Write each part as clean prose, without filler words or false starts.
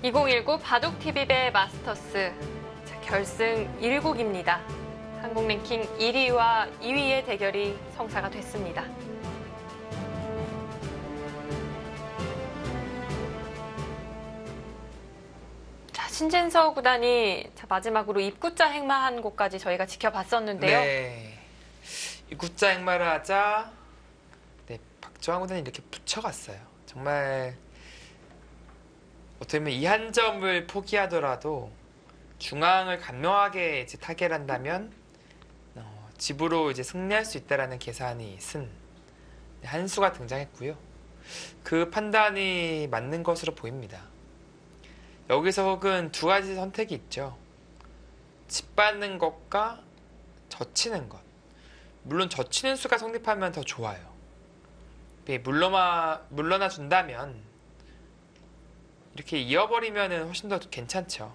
2019 바둑TV 대 마스터스 결승 1국입니다. 한국 랭킹 1위와 2위의 대결이 성사가 됐습니다. 신진서 구단이 마지막으로 입구자 행마한 곳까지 저희가 지켜봤었는데요. 네, 입구자 행마를 하자 박주환 구단이 이렇게 붙여갔어요. 정말 어떻게 보면 이 한 점을 포기하더라도 중앙을 간명하게 이제 타겟을 한다면 집으로 이제 승리할 수 있다라는 계산이 쓴 한수가 등장했고요. 그 판단이 맞는 것으로 보입니다. 여기서 혹은 두 가지 선택이 있죠. 짓밟는 것과 젖히는 것. 물론 젖히는 수가 성립하면 더 좋아요. 물러나 준다면 이렇게 이어버리면 훨씬 더 괜찮죠.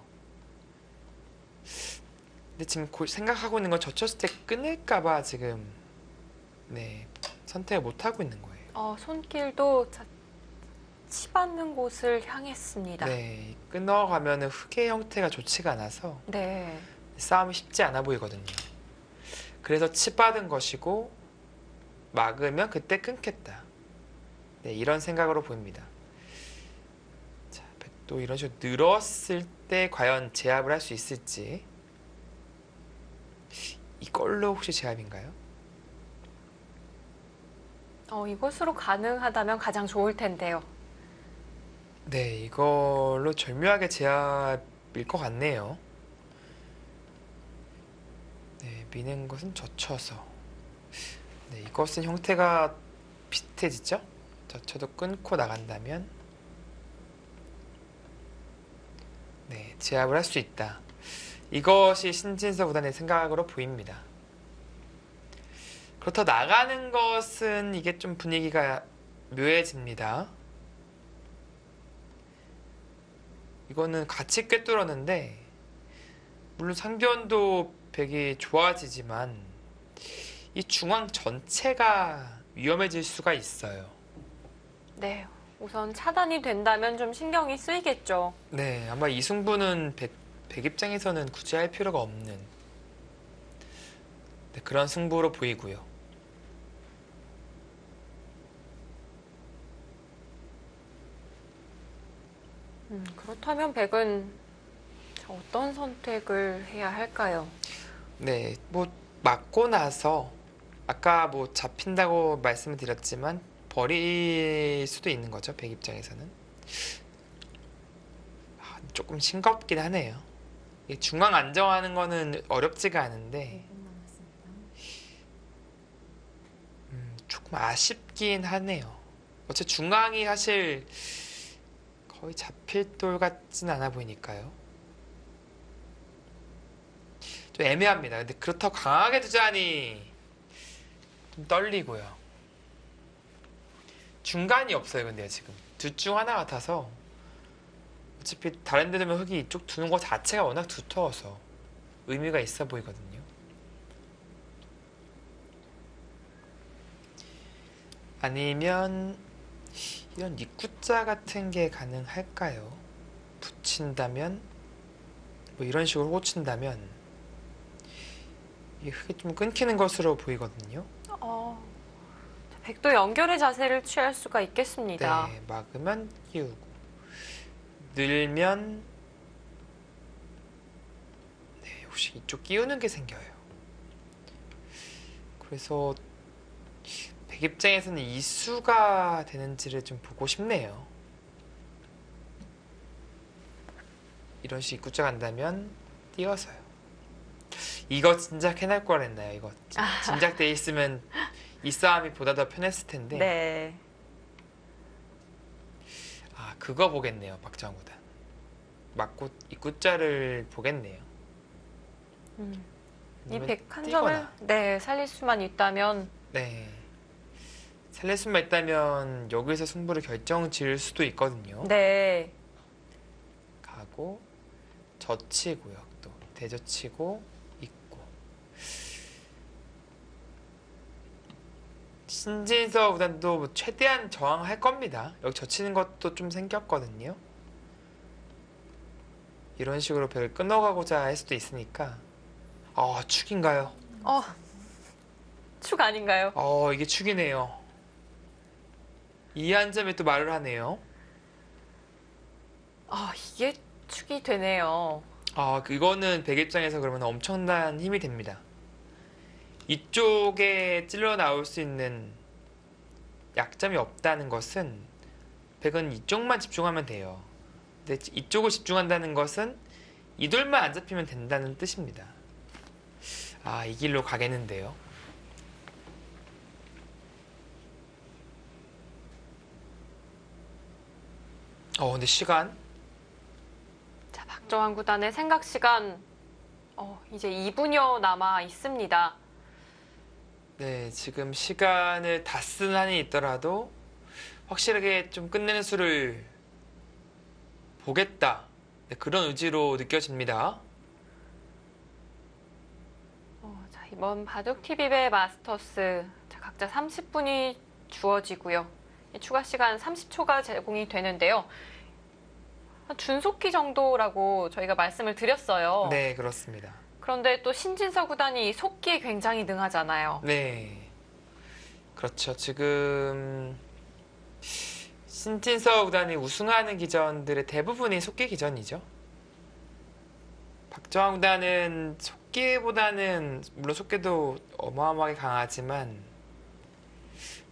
근데 지금 생각하고 있는 건 젖혔을 때 끊을까봐 지금 선택을 못하고 있는 거예요. 손길도 치받는 곳을 향했습니다. 네, 끊어가면 흑의 형태가 좋지가 않아서 싸움이 쉽지 않아 보이거든요. 그래서 치받은 것이고 막으면 그때 끊겠다. 이런 생각으로 보입니다. 자, 또 이런 식으로 늘었을 때 과연 제압을 할 수 있을지. 이걸로 혹시 제압인가요? 이것으로 가능하다면 가장 좋을 텐데요. 네, 이걸로 절묘하게 제압일 것 같네요. 네, 미는 것은 젖혀서. 네, 이것은 형태가 비슷해지죠? 젖혀도 끊고 나간다면 제압을 할 수 있다. 이것이 신진서 구단의 생각으로 보입니다. 그렇다 나가는 것은 이게 좀 분위기가 묘해집니다. 이거는 같이 꿰뚫었는데 물론 상대원도 되게 좋아지지만 이 중앙 전체가 위험해질 수가 있어요. 네, 우선 차단이 된다면 좀 신경이 쓰이겠죠. 네, 아마 이 승부는 백 입장에서는 굳이 할 필요가 없는 그런 승부로 보이고요. 그렇다면 백은 어떤 선택을 해야 할까요? 네, 맞고 나서 아까 잡힌다고 말씀을 드렸지만 버릴 수도 있는 거죠. 백 입장에서는. 조금 싱겁긴 하네요. 중앙 안정하는 거는 어렵지가 않은데 조금 아쉽긴 하네요. 어차피 중앙이 사실 거의 잡힐 돌 같진 않아 보이니까요. 좀 애매합니다. 근데 그렇다고 강하게 두자니 좀 떨리고요. 중간이 없어요. 근데 지금 둘 중 하나 같아서 어차피 다른 데 두면 흙이 이쪽 두는 것 자체가 워낙 두터워서 의미가 있어 보이거든요. 아니면 이런 입구자 같은 게 가능할까요? 붙인다면 이런 식으로 꽂힌다면 이 흙이 좀 끊기는 것으로 보이거든요. 백도 연결의 자세를 취할 수가 있겠습니다. 네, 막으면 끼우고 늘면 혹시 이쪽 끼우는 게 생겨요. 그래서 백 입장에서는 이수가 되는지를 좀 보고 싶네요. 이런 식으로 입구자 간다면 띄어서요. 이거 진작 해낼 걸 했나요? 이거 진작돼 있으면 이 싸움이 보다 더 편했을 텐데. 네. 그거 보겠네요. 박정환 구단. 맞고 입구자를 보겠네요. 이 백 한 점을 살릴 수만 있다면 살릴 수만 있다면 여기서 승부를 결정 지을 수도 있거든요. 네. 가고 젖히고요. 또 대젖히고 있고. 신진서 구단도 최대한 저항할 겁니다. 여기 젖히는 것도 좀 생겼거든요. 이런 식으로 벽을 끊어가고자 할 수도 있으니까. 축인가요? 축 아닌가요? 이게 축이네요. 이 한 점에 또 말을 하네요. 이게 축이 되네요. 이거는 백 입장에서 그러면 엄청난 힘이 됩니다. 이쪽에 찔러 나올 수 있는 약점이 없다는 것은 백은 이쪽만 집중하면 돼요. 근데 이쪽을 집중한다는 것은 이 돌만 안 잡히면 된다는 뜻입니다. 이 길로 가겠는데요. 근데 시간? 자, 박정환 구단의 생각 시간 이제 2분여 남아 있습니다. 네, 지금 시간을 다 쓴 한이 있더라도 확실하게 좀 끝내는 수를 보겠다. 네, 그런 의지로 느껴집니다. 자, 이번 바둑TV배 마스터스 자, 각자 30분이 주어지고요. 추가 시간 30초가 제공이 되는데요. 한 준속기 정도라고 저희가 말씀을 드렸어요. 네, 그렇습니다. 그런데 또 신진서 구단이 속기에 굉장히 능하잖아요. 네, 그렇죠. 지금 신진서 구단이 우승하는 기전들의 대부분이 속기 기전이죠. 박정환 구단은 속기보다는 물론 속기도 어마어마하게 강하지만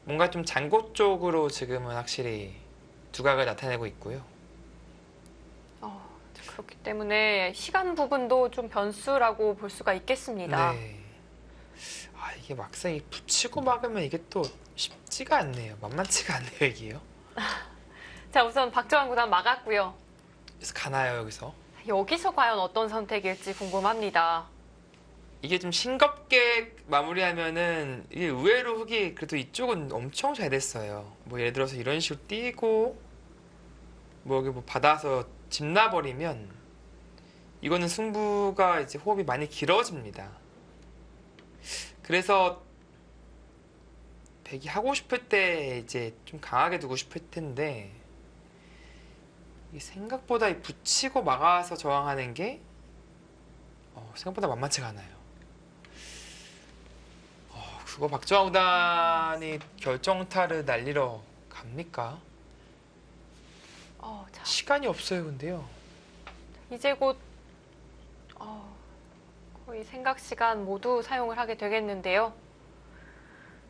뭔가 좀 장고 쪽으로 지금은 확실히 두각을 나타내고 있고요. 그렇기 때문에 시간 부분도 좀 변수라고 볼 수가 있겠습니다. 네. 이게 막상 붙이고 막으면 이게 또 쉽지가 않네요. 만만치가 않네요, 이게요. 자, 우선 박정환 구단 막았고요. 그래서 가나요, 여기서? 여기서 과연 어떤 선택일지 궁금합니다. 이게 좀 싱겁게 마무리하면은 이게 의외로 흙이 그래도 이쪽은 엄청 잘 됐어요. 뭐 예를 들어서 이런 식으로 띄고 뭐 여기 뭐 받아서 집 놔버리면 이거는 승부가 이제 호흡이 많이 길어집니다. 그래서 백이 하고 싶을 때 이제 좀 강하게 두고 싶을 텐데 이게 생각보다 붙이고 막아서 저항하는 게 생각보다 만만치가 않아요. 그거 박정환 구단이 결정타를 날리러 갑니까? 자, 시간이 없어요, 근데요. 이제 곧 거의 생각 시간 모두 사용을 하게 되겠는데요.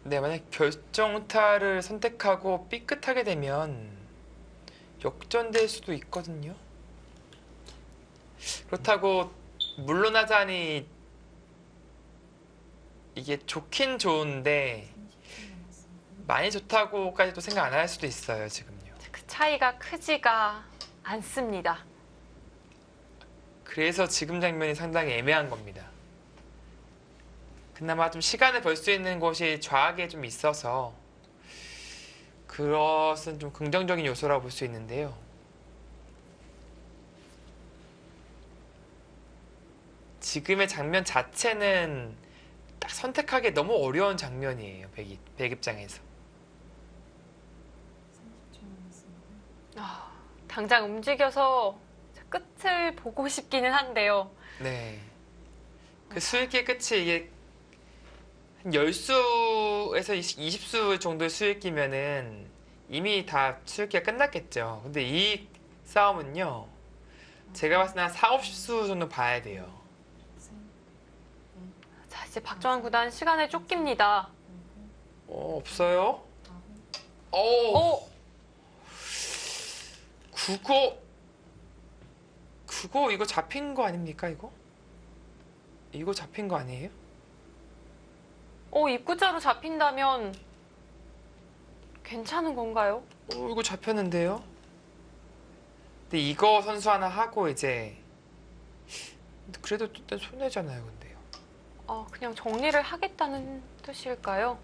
네, 만약 결정타를 선택하고 삐끗하게 되면 역전될 수도 있거든요. 그렇다고 물러나자니 이게 좋긴 좋은데 많이 좋다고까지도 생각 안 할 수도 있어요, 지금요. 그 차이가 크지가 않습니다. 그래서 지금 장면이 상당히 애매한 겁니다. 그나마 좀 시간을 벌 수 있는 곳이 좌악에 좀 있어서 그것은 좀 긍정적인 요소라고 볼 수 있는데요. 지금의 장면 자체는 딱 선택하기 너무 어려운 장면이에요. 백 입장에서. 당장 움직여서 끝을 보고 싶기는 한데요. 네. 그 수익의 끝이 이게 한 10수에서 20수 정도의 수익이면은 이미 다 수익기가 끝났겠죠. 근데 이 싸움은요. 제가 봤을 때 한 4, 50수 정도 봐야 돼요. 자, 이제 박정환 구단 시간에 쫓깁니다. 없어요? 그거 이거 잡힌 거 아닙니까, 이거? 이거 잡힌 거 아니에요? 입구자로 잡힌다면 괜찮은 건가요? 이거 잡혔는데요? 근데 이거 선수 하나 하고 이제 그래도 일단 손해잖아요, 근데요. 그냥 정리를 하겠다는 뜻일까요?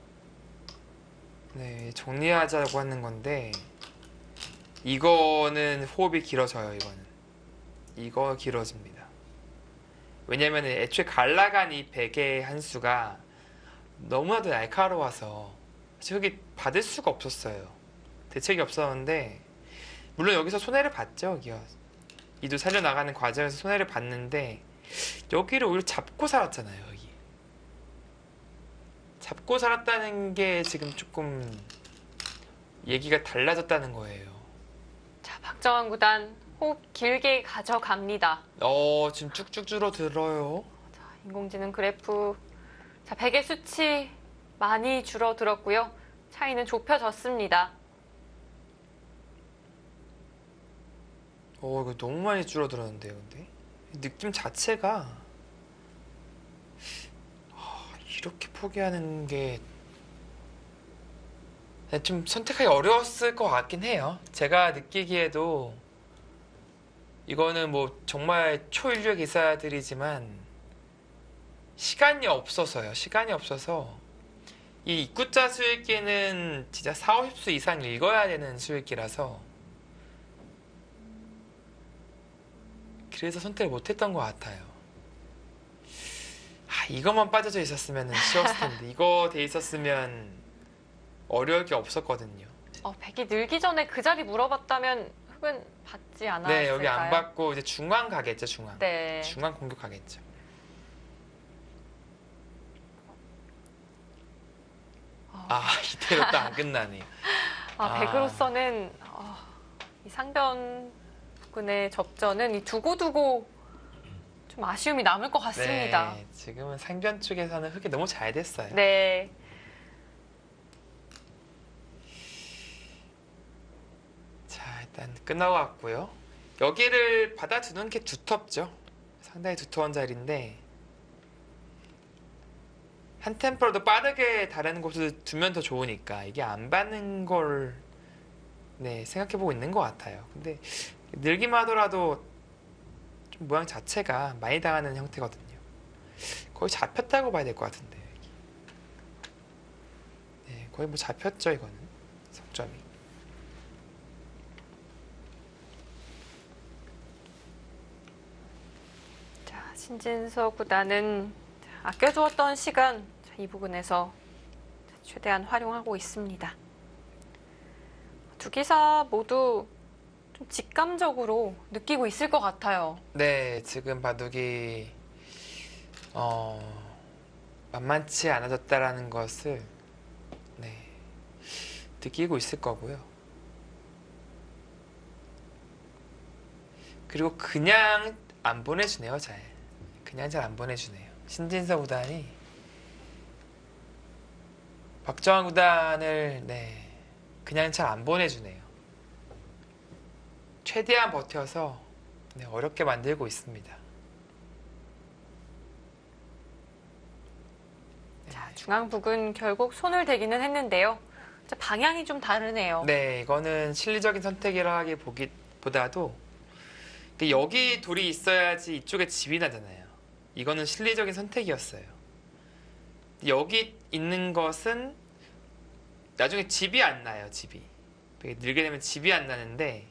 네, 정리하자고 하는 건데 이거는 호흡이 길어져요, 이거는. 이거 길어집니다. 왜냐면 애초에 갈라간 이 베개의 한 수가 너무나도 날카로워서 저기 받을 수가 없었어요. 대책이 없었는데 물론 여기서 손해를 봤죠, 여기요. 이도 살려나가는 과정에서 손해를 봤는데 여기를 오히려 잡고 살았잖아요. 여기 잡고 살았다는 게 지금 조금 얘기가 달라졌다는 거예요. 자, 박정환 구단 호흡 길게 가져갑니다. 지금 쭉쭉 줄어들어요. 자, 인공지능 그래프. 자, 베개 수치 많이 줄어들었고요. 차이는 좁혀졌습니다. 이거 너무 많이 줄어들었는데요, 근데 느낌 자체가 이렇게 포기하는 게 좀 선택하기 어려웠을 것 같긴 해요. 제가 느끼기에도 이거는 뭐 정말 초인류 기사들이지만 시간이 없어서요. 시간이 없어서 이 입구자 수익기는 진짜 4, 50수 이상 읽어야 되는 수익기라서 그래서 선택을 못했던 것 같아요. 이것만 빠져져 있었으면 쉬웠을 텐데 이거 돼 있었으면 어려울 게 없었거든요. 백이 늘기 전에 그 자리 물어봤다면 흑은 받지 않았을까요? 네, 여기 안 받고 이제 중앙 가겠죠, 중앙. 네. 중앙 공격하겠죠. 이대로 또 안 끝나네요. 백으로서는 이 상변군의 접전은 이 두고두고 좀 아쉬움이 남을 것 같습니다. 네, 지금은 상변 쪽에서는 흑이 너무 잘 됐어요. 네. 자, 일단 끝나고 왔고요. 여기를 받아두는 게 두텁죠. 상당히 두터운 자리인데 한 템포라도 빠르게 다른 곳을 두면 더 좋으니까 이게 안 받는 걸 생각해보고 있는 것 같아요. 근데 늘기만 하더라도 좀 모양 자체가 많이 당하는 형태거든요. 거의 잡혔다고 봐야 될 것 같은데 네, 거의 뭐 잡혔죠 이거는 석점이. 자, 신진서 구단은 아껴두었던 시간 이 부분에서 최대한 활용하고 있습니다. 두 기사 모두 좀 직감적으로 느끼고 있을 것 같아요. 네, 지금 바둑이 만만치 않아졌다라는 것을 느끼고 있을 거고요. 그리고 그냥 안 보내주네요, 잘. 그냥 잘 안 보내주네요. 신진서 구단이 박정환 구단을 그냥 잘 안 보내주네요. 최대한 버텨서 어렵게 만들고 있습니다. 자, 중앙북은 결국 손을 대기는 했는데요. 자, 방향이 좀 다르네요. 네, 이거는 실리적인 선택이라 하기보다도 여기 돌이 있어야지 이쪽에 집이 나잖아요. 이거는 실리적인 선택이었어요. 여기 있는 것은 나중에 집이 안 나요. 집이 늘게 되면 집이 안 나는데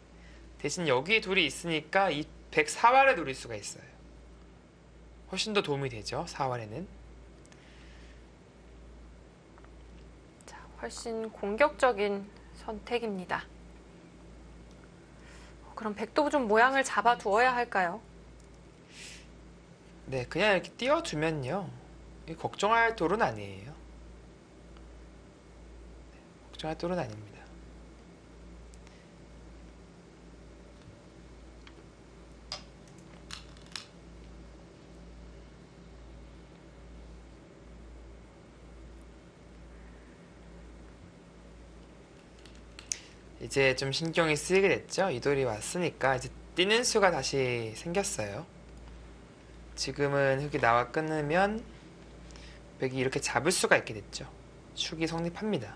대신 여기 돌이 있으니까 이 104활을 노릴 수가 있어요. 훨씬 더 도움이 되죠. 4활에는. 자, 훨씬 공격적인 선택입니다. 그럼 백도 좀 모양을 잡아두어야 할까요? 네, 그냥 이렇게 띄워두면요. 걱정할 돌은 아니에요. 걱정할 돌은 아닙니다. 이제 좀 신경이 쓰이게 됐죠. 이 돌이 왔으니까 이제 뛰는 수가 다시 생겼어요. 지금은 흑이 나와 끊으면 백이 이렇게 잡을 수가 있게 됐죠. 축이 성립합니다.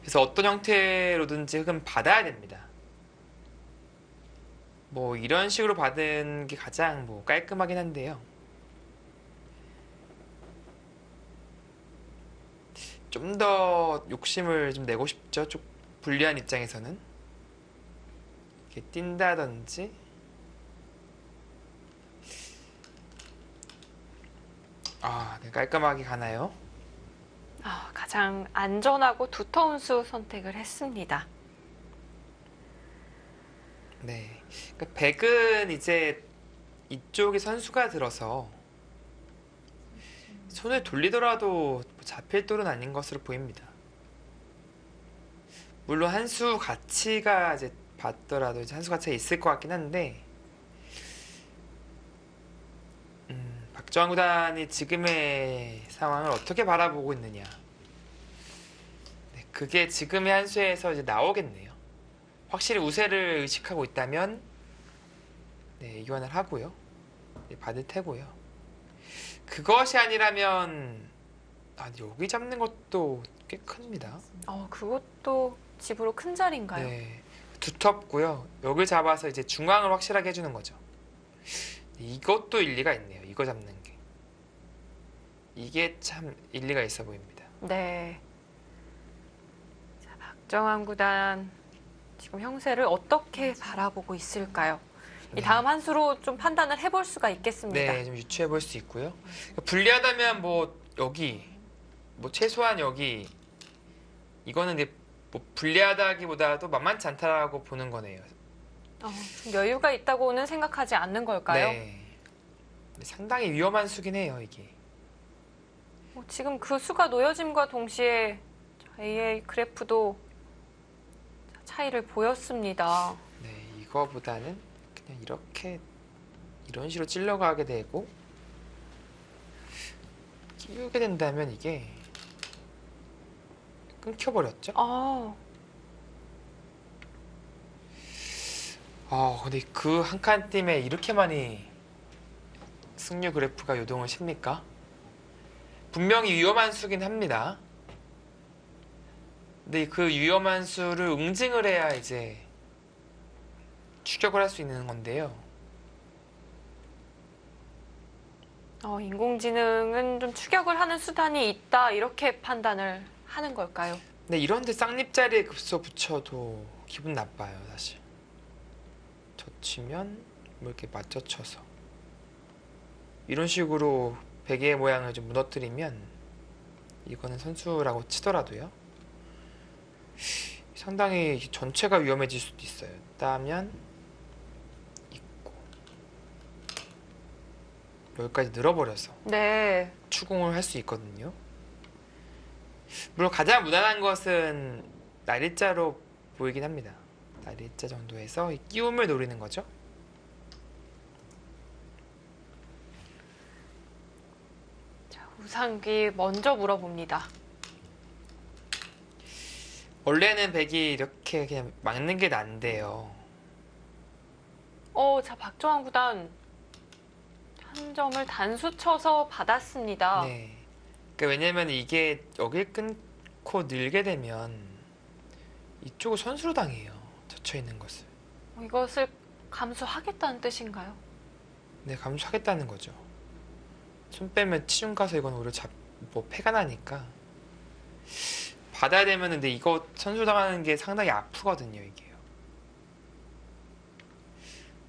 그래서 어떤 형태로든지 흑은 받아야 됩니다. 뭐 이런 식으로 받은 게 가장 뭐 깔끔하긴 한데요. 좀 더 욕심을 좀 내고 싶죠. 좀 불리한 입장에서는 이렇게 뛴다든지 깔끔하게 가나요? 가장 안전하고 두터운 수 선택을 했습니다. 네. 그러니까 백은 이제 이쪽에 선수가 들어서 손을 돌리더라도 뭐 잡힐 돌은 아닌 것으로 보입니다. 물론 한 수 가치가 이제 봤더라도 이제 한 수 가치가 있을 것 같긴 한데, 박정환 구단이 지금의 상황을 어떻게 바라보고 있느냐. 네, 그게 지금의 한 수에서 이제 나오겠네요. 확실히 우세를 의식하고 있다면, 네, 이관을 하고요. 네, 받을 테고요. 그것이 아니라면, 여기 잡는 것도 꽤 큽니다. 그것도 집으로 큰 자리인가요? 네, 두텁고요. 여길 잡아서 이제 중앙을 확실하게 해주는 거죠. 이것도 일리가 있네요. 이거 잡는 게. 이게 참 일리가 있어 보입니다. 네. 자, 박정환 구단 지금 형세를 어떻게 바라보고 있을까요? 이 네. 다음 한 수로 좀 판단을 해볼 수가 있겠습니다. 네, 좀 유추해 볼 수 있고요. 불리하다면 뭐 여기, 뭐 최소한 여기, 이거는 이제 뭐 불리하다기보다도 만만치 않다라고 보는 거네요. 좀 여유가 있다고는 생각하지 않는 걸까요? 네. 근데 상당히 위험한 수긴 해요, 이게. 지금 그 수가 놓여짐과 동시에 AA 그래프도 차이를 보였습니다. 네, 이거보다는 그냥 이렇게 이런 식으로 찔러가게 되고 끼우게 된다면 이게 끊겨버렸죠? 근데 그 한 칸 팀에 이렇게 많이 승률 그래프가 요동을 십니까? 분명히 위험한 수긴 합니다. 근데 그 위험한 수를 응징을 해야 이제 추격을 할 수 있는 건데요. 인공지능은 좀 추격을 하는 수단이 있다 이렇게 판단을 하는 걸까요? 근데 이런데 쌍립자리에 급소 붙여도 기분 나빠요, 사실. 젖히면 뭐 이렇게 맞춰 쳐서 이런 식으로 베개의 모양을 좀 무너뜨리면 이거는 선수라고 치더라도요. 상당히 전체가 위험해질 수도 있어요. 따면 있고 여기까지 늘어버려서 네. 추궁을 할 수 있거든요. 물론 가장 무난한 것은 날일자로 보이긴 합니다. 날일자 정도에서 이 끼움을 노리는 거죠. 자, 우상귀 먼저 물어봅니다. 원래는 백이 이렇게 그냥 막는 게 난데요. 자, 박정환 구단 한 점을 단수 쳐서 받았습니다. 네. 그러니까 왜냐면 이게 여길 끊고 늘게 되면 이쪽을 선수로 당해요. 젖혀 있는 것을. 이것을 감수하겠다는 뜻인가요? 네, 감수하겠다는 거죠. 손 빼면 치중 가서 이건 오히려 패가 나니까 받아야 되면 근데 이거 선수 당하는 게 상당히 아프거든요, 이게요.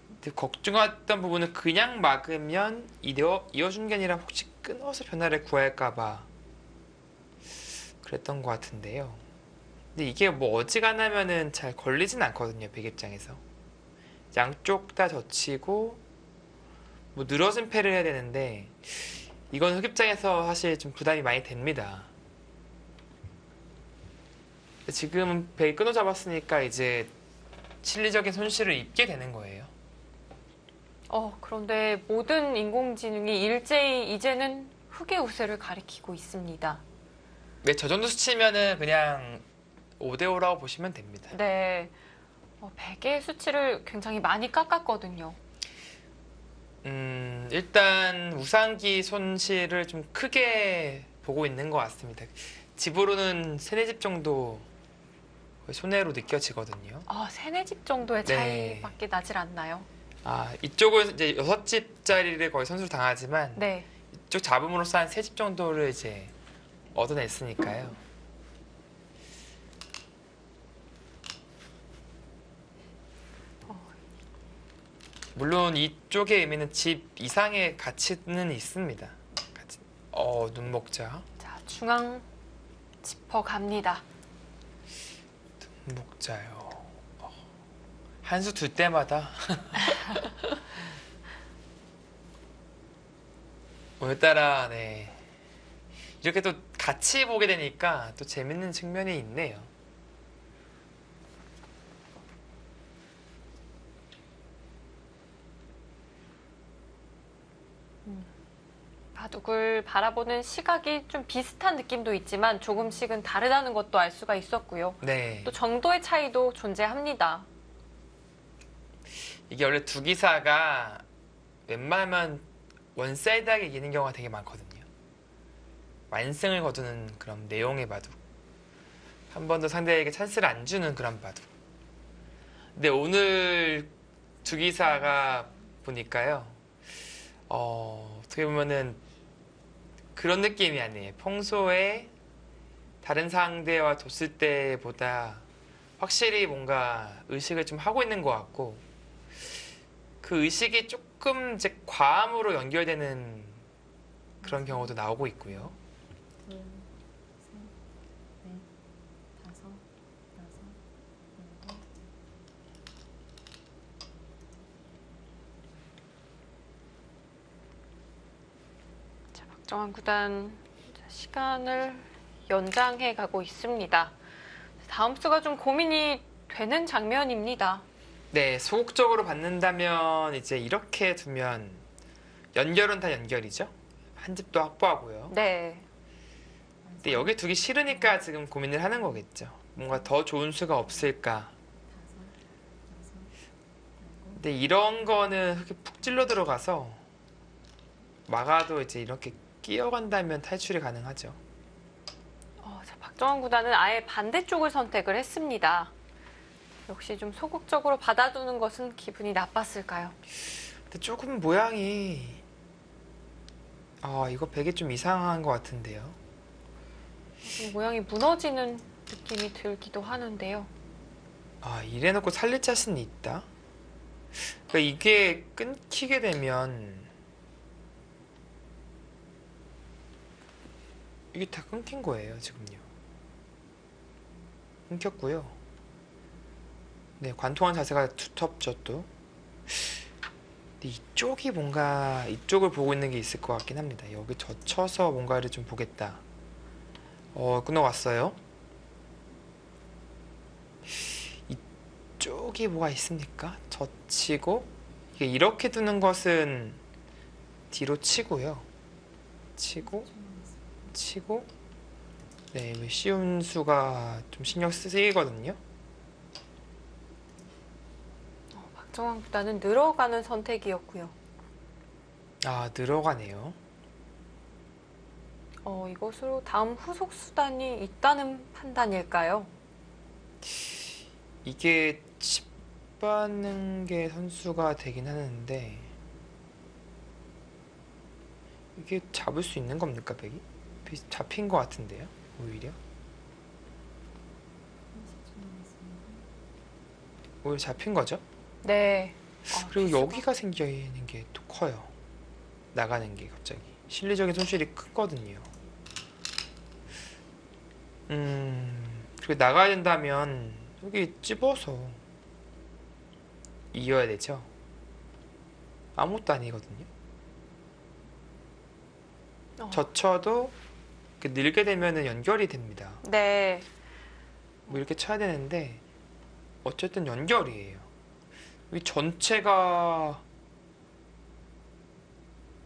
근데 걱정했던 부분은 그냥 막으면 이어준 게 아니라 혹시 끊어서 변화를 구할까봐 그랬던 것 같은데요. 근데 이게 뭐 어지간하면은 잘 걸리진 않거든요, 백 입장에서. 양쪽 다 젖히고 뭐 늘어진 패를 해야 되는데 이건 흑 입장에서 사실 좀 부담이 많이 됩니다. 지금 백이 끊어 잡았으니까 이제 실리적인 손실을 입게 되는 거예요. 그런데 모든 인공지능이 일제히 이제는 흑의 우세를 가리키고 있습니다. 네, 저 정도 수치면은 그냥 5대5라고 보시면 됩니다. 네. 베개의 수치를 굉장히 많이 깎았거든요. 일단 우상기 손실을 좀 크게 보고 있는 것 같습니다. 집으로는 세네 집 정도 손해로 느껴지거든요. 세네 집 정도의 네. 차이밖에 나질 않나요? 이쪽은 이제 6집짜리를 거의 선수로 당하지만 네. 이쪽 잡음으로써 한 3집 정도를 이제 얻어냈으니까요. 물론 이쪽의 의미는 집 이상의 가치는 있습니다. 눈목자. 자, 중앙 짚어 갑니다. 눈목자요. 한 수 둘 때마다 오늘따라 네 이렇게 또 같이 보게 되니까 또 재밌는 측면이 있네요. 바둑을 바라보는 시각이 좀 비슷한 느낌도 있지만 조금씩은 다르다는 것도 알 수가 있었고요. 네. 또 정도의 차이도 존재합니다. 이게 원래 두 기사가 웬만하면 원사이드하게 이기는 경우가 되게 많거든요. 완승을 거두는 그런 내용의 바둑. 한 번도 상대에게 찬스를 안 주는 그런 바둑. 근데 오늘 두 기사가 보니까요. 어떻게 보면은 그런 느낌이 아니에요. 평소에 다른 상대와 뒀을 때보다 확실히 뭔가 의식을 좀 하고 있는 것 같고 그 의식이 조금 이제 과함으로 연결되는 그런 경우도 나오고 있고요. 둘, 셋, 넷, 다섯, 여섯, 일곱. 자, 박정환 구단 시간을 연장해 가고 있습니다. 다음 수가 좀 고민이 되는 장면입니다. 네, 소극적으로 받는다면 이제 이렇게 두면 연결은 다 연결이죠. 한 집도 확보하고요. 네. 근데 여기 두기 싫으니까 지금 고민을 하는 거겠죠. 뭔가 더 좋은 수가 없을까. 다섯, 여섯, 일곱. 근데 이런 거는 흙이 푹 찔러 들어가서 막아도 이제 이렇게 끼어간다면 탈출이 가능하죠. 자, 박정환 구단은 아예 반대쪽을 선택을 했습니다. 역시 좀 소극적으로 받아두는 것은 기분이 나빴을까요? 근데 조금 모양이 이거 백이 좀 이상한 것 같은데요. 좀 모양이 무너지는 느낌이 들기도 하는데요. 이래놓고 살릴 자신이 있다. 그러니까 이게 끊기게 되면 이게 다 끊긴 거예요, 지금요. 끊겼고요. 네, 관통한 자세가 두텁죠, 또. 근데 이쪽이 뭔가 이쪽을 보고 있는 게 있을 것 같긴 합니다. 여기 젖혀서 뭔가를 좀 보겠다. 끊어갔어요. 이쪽이 뭐가 있습니까? 젖히고 이게 이렇게 두는 것은 뒤로 치고요. 치고 네, 왜 쉬운 수가 좀 신경 쓰이거든요. 박정환 구단은 늘어가는 선택이었고요. 늘어가네요. 이것으로 다음 후속 수단이 있다는 판단일까요? 이게 집 받는 게 선수가 되긴 하는데 이게 잡을 수 있는 겁니까, 백이? 잡힌 것 같은데요, 오히려. 30초 남았습니다. 오히려 잡힌 거죠. 네. 그리고 비수가. 여기가 생겨 있는 게 또 커요. 나가는 게 갑자기 실리적인 손실이 크거든요. 그리고 나가야 된다면 여기 찝어서 이어야 되죠. 아무것도 아니거든요. 젖혀도 이렇게 늘게 되면은 연결이 됩니다. 네. 뭐 이렇게 쳐야 되는데 어쨌든 연결이에요. 이 전체가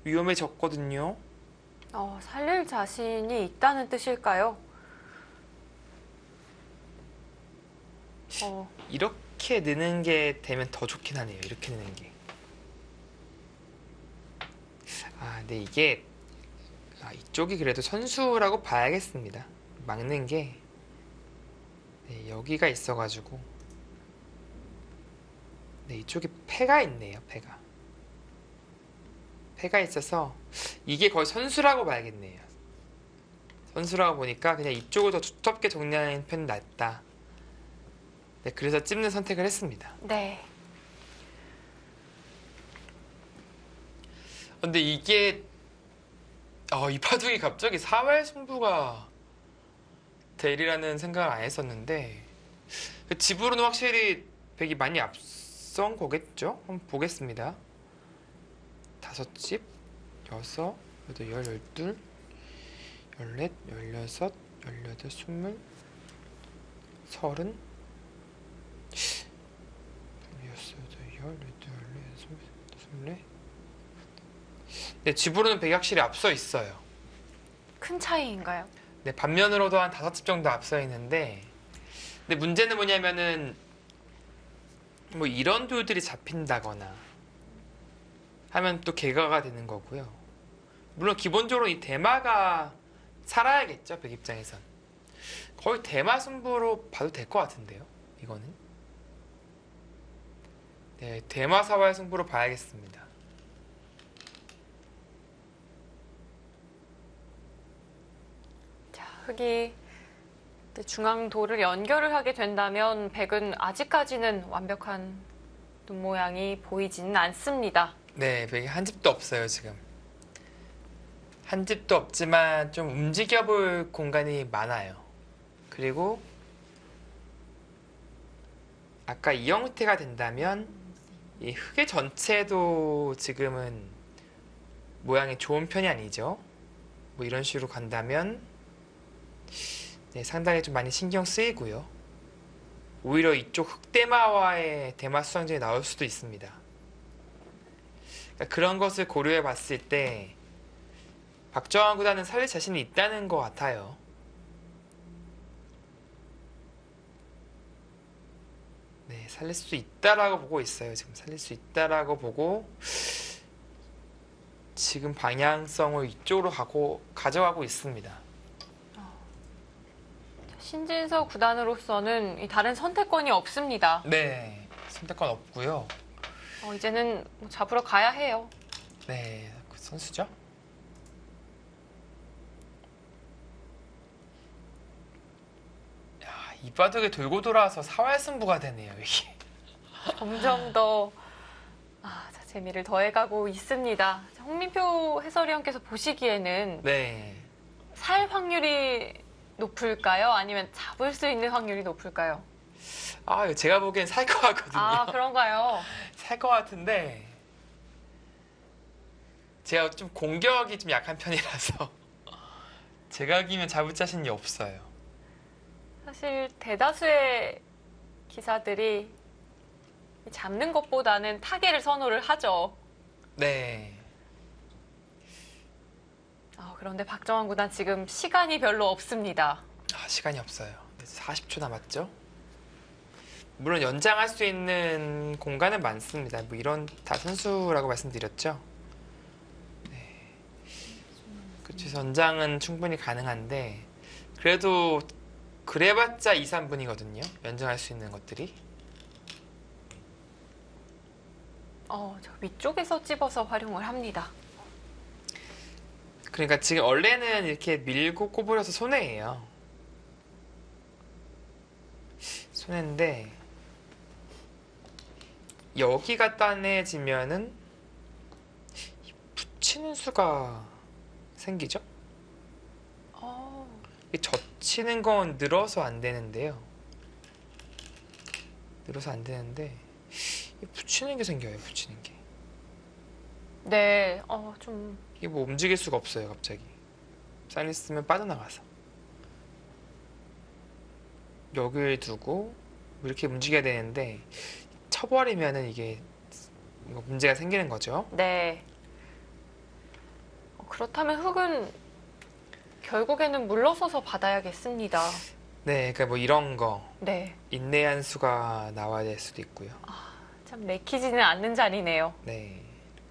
위험해졌거든요. 살릴 자신이 있다는 뜻일까요? 이렇게 느는 게 되면 더 좋긴 하네요. 이렇게 느는 게. 근데 이게 이쪽이 그래도 선수라고 봐야겠습니다. 막는 게 네, 여기가 있어가지고 네, 이쪽에 패가 있네요. 패가 있어서 이게 거의 선수라고 봐야겠네요. 선수라고 보니까 그냥 이쪽을 더 두텁게 정리하는 편이 낫다. 네, 그래서 찝는 선택을 했습니다. 네. 근데 이게 이 바둑이 갑자기 4활 승부가 되리라는 생각을 안 했었는데 집으로는 확실히 백이 많이 가능성 거겠죠? 한번 보겠습니다. 5집, 6, 8, 12, 14, 16, 18, 20, 30, 30, 24. 네, 집으로는 100이 확실히 앞서 있어요. 큰 차이인가요? 네, 반면으로도 한 5집 정도 앞서 있는데, 근데 문제는 뭐냐면은 뭐 이런 돌들이 잡힌다거나 하면 또 개가가 되는 거고요. 물론 기본적으로 이 대마가 살아야겠죠, 백 입장에선. 거의 대마 승부로 봐도 될 것 같은데요, 이거는. 네, 대마 사활 승부로 봐야겠습니다. 자, 흑이 중앙 돌을 연결을 하게 된다면 백은 아직까지는 완벽한 눈 모양이 보이지는 않습니다. 네, 백이 한 집도 없어요, 지금. 한 집도 없지만 좀 움직여볼 공간이 많아요. 그리고 아까 이 형태가 된다면 이 흑의 전체도 지금은 모양이 좋은 편이 아니죠. 뭐 이런 식으로 간다면 네, 상당히 좀 많이 신경 쓰이고요. 오히려 이쪽 흑대마와의 대마 수상전이 나올 수도 있습니다. 그러니까 그런 것을 고려해 봤을 때 박정환 구단은 살릴 자신이 있다는 것 같아요. 네, 살릴 수 있다라고 보고 있어요. 지금 살릴 수 있다라고 보고 지금 방향성을 이쪽으로 가져가고 있습니다. 신진서 구단으로서는 이 다른 선택권이 없습니다. 네, 선택권 없고요. 이제는 뭐 잡으러 가야 해요. 네, 그 선수죠. 야, 이 바둑에 돌고 돌아와서 사활승부가 되네요, 이게. 점점 더 자, 재미를 더해가고 있습니다. 자, 홍민표 해설위원께서 보시기에는 네. 살 확률이 높을까요? 아니면 잡을 수 있는 확률이 높을까요? 아, 이거 제가 보기엔 살 것 같거든요. 그런가요? 살 것 같은데 제가 좀 공격이 좀 약한 편이라서 제가 이기면 잡을 자신이 없어요. 사실 대다수의 기사들이 잡는 것보다는 타개를 선호를 하죠. 네. 그런데 박정환 구단 지금 시간이 별로 없습니다. 시간이 없어요. 40초 남았죠. 물론 연장할 수 있는 공간은 많습니다. 뭐 이런 다 선수라고 말씀드렸죠. 네. 그래서 연장은 충분히 가능한데 그래도 그래봤자 2, 3분이거든요. 연장할 수 있는 것들이. 저 위쪽에서 찝어서 활용을 합니다. 그러니까 지금 원래는 이렇게 밀고 꼬부려서 손해예요. 손해인데 여기가 단해지면은 붙이는 수가 생기죠. 이 젖히는 건 늘어서 안 되는데요. 늘어서 안 되는데 붙이는 게 생겨요. 붙이는 게. 네, 좀 이게 뭐 움직일 수가 없어요. 갑자기 사인이 쓰면 빠져나가서 여기를 두고 이렇게 움직여야 되는데 쳐버리면은 이게 문제가 생기는 거죠. 네. 그렇다면 흑은 결국에는 물러서서 받아야겠습니다. 네, 그러니까 뭐 이런 거 네. 인내한 수가 나와야 될 수도 있고요. 참 내키지는 않는 자리네요. 네,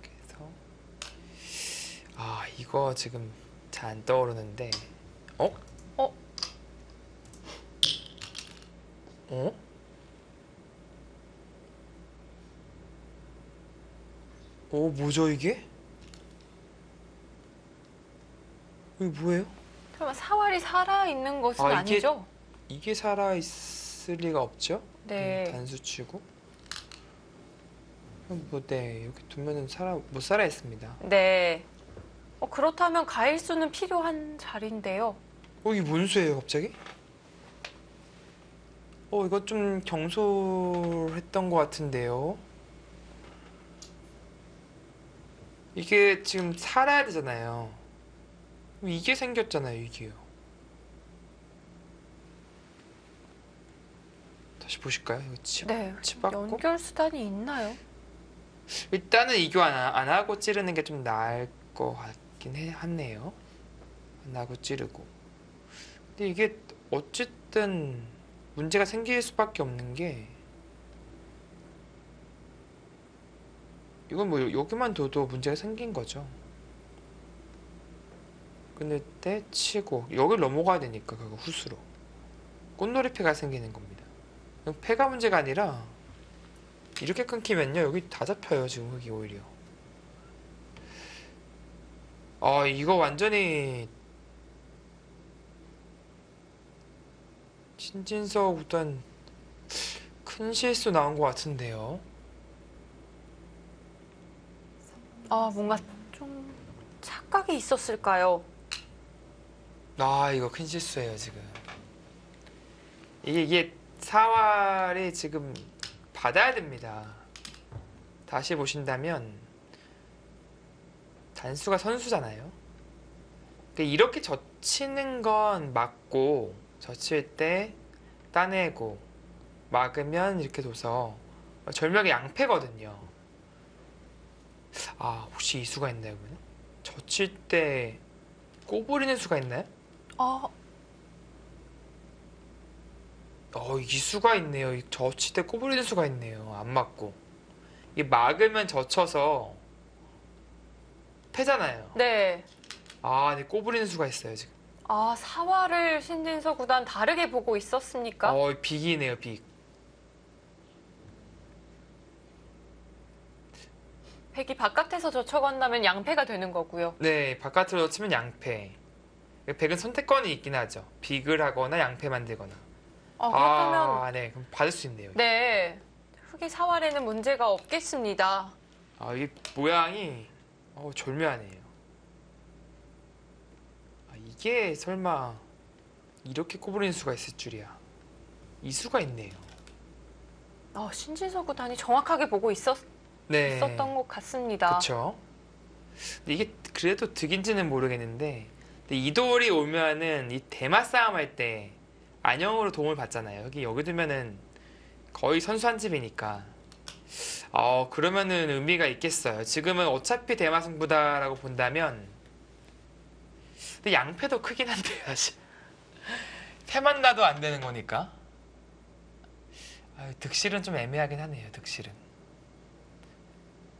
이렇게 해서 이거 지금 잘 안 떠오르는데 어? 뭐죠 이게? 이게 뭐예요? 설마 사활이 살아있는 것은 이게- 아니죠? 이게 살아있을 리가 없죠? 네. 단수치고 네, 이렇게 두면은 못 살아있습니다. 네. 그렇다면 가일수는 필요한 자리인데요. 이게 뭔 수예요 갑자기? 이거 좀 경솔했던 것 같은데요. 이게 지금 살아야 되잖아요. 그럼 이게 생겼잖아요, 이게요. 다시 보실까요? 이거 네. 집 받고 연결 수단이 있나요? 일단은 이교 안 하고 찌르는 게 좀 나을 것 같긴 하네요. 안 하고 찌르고. 근데 이게 어쨌든 문제가 생길 수밖에 없는 게 이건 뭐 여기만 둬도 문제가 생긴 거죠. 끊을 때 치고 여길 넘어가야 되니까 그거 후수로 꽃놀이패가 생기는 겁니다. 패가 문제가 아니라 이렇게 끊기면요 여기 다 잡혀요 지금 흙이 오히려. 아 이거 완전히 신진서 구단 큰 실수 나온 것 같은데요. 뭔가 좀 착각이 있었을까요? 아 이거 큰 실수예요 지금. 이게 사활이 지금 받아야 됩니다. 다시 보신다면 단수가 선수잖아요. 그러니까 이렇게 젖히는 건 맞고 젖힐 때 따내고 막으면 이렇게 둬서 절벽의 양패거든요. 아 혹시 이 수가 있나요 그러면? 젖힐 때 꼬부리는 수가 있나요? 아, 이 수가 있네요. 이 젖힐 때 꼬부리는 수가 있네요. 안 맞고 이게 막으면 젖혀서 패잖아요. 네. 아, 네 꼬부리는 수가 있어요 지금. 사활을 신진서 구단 다르게 보고 있었습니까? 빅이네요 빅. 백이 바깥에서 젖혀간다면 양패가 되는 거고요. 네, 바깥으로 치면 양패. 백은 선택권이 있긴 하죠. 빅을 하거나 양패 만들거나. 그렇다면 네, 그럼 받을 수 있네요. 네. 흑의 사활에는 문제가 없겠습니다. 이 모양이 절묘하네요. 이게 설마 이렇게 꼬부리는 수가 있을 줄이야. 이 수가 있네요. 신진서 구단이 정확하게 보고 네, 있었던 것 같습니다. 그렇죠. 근데 이게 그래도 득인지는 모르겠는데, 근데 이 돌이 오면은 이 대마 싸움 할 때 안영으로 도움을 받잖아요. 여기 두면은 거의 선수 한 집이니까. 그러면은 의미가 있겠어요. 지금은 어차피 대마 승부다라고 본다면, 근데 양패도 크긴 한데요, 사실. 패만 나도 안 되는 거니까. 득실은 좀 애매하긴 하네요, 득실은.